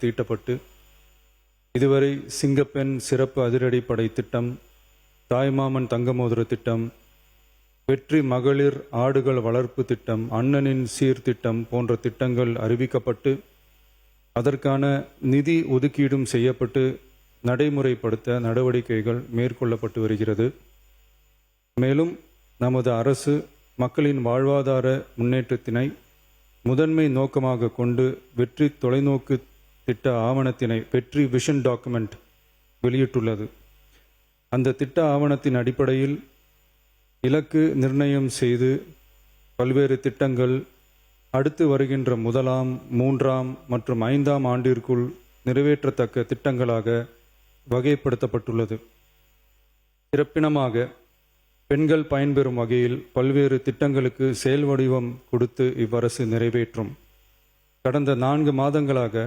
தீட்டப்பட்டு இதுவரை சிங்கப்பெண் சிறப்பு அதிரடிப்படை திட்டம், தாய்மாமன் தங்கமோதிர திட்டம், வெற்றி மகளிர் ஆடுகள் வளர்ப்பு திட்டம், அண்ணனின் சீர்திட்டம் போன்ற திட்டங்கள் அறிவிக்கப்பட்டு அதற்கான நிதி ஒதுக்கீடும் செய்யப்பட்டு நடைமுறைப்படுத்த நடவடிக்கைகள் மேற்கொள்ளப்பட்டு வருகிறது. மேலும் நமது அரசு மக்களின் வாழ்வாதார முன்னேற்றத்தினை முதன்மை நோக்கமாக கொண்டு வெற்றி தொலைநோக்கு திட்ட ஆவணத்தினை வெற்றி விஷன் டாக்குமெண்ட் வெளியிட்டுள்ளது. அந்த திட்ட ஆவணத்தின் அடிப்படையில் இலக்கு நிர்ணயம் செய்து பல்வேறு திட்டங்கள் அடுத்து வருகின்ற 1ஆம், 3ஆம் மற்றும் 5ஆம் ஆண்டிற்குள் நிறைவேற்றத்தக்க திட்டங்களாக வகைப்படுத்தப்பட்டுள்ளது. சிறப்பினமாக பெண்கள் பயன்பெறும் வகையில் பல்வேறு திட்டங்களுக்கு செயல் வடிவம் கொடுத்து இவ்வரசு நிறைவேற்றும். கடந்த 4 மாதங்களாக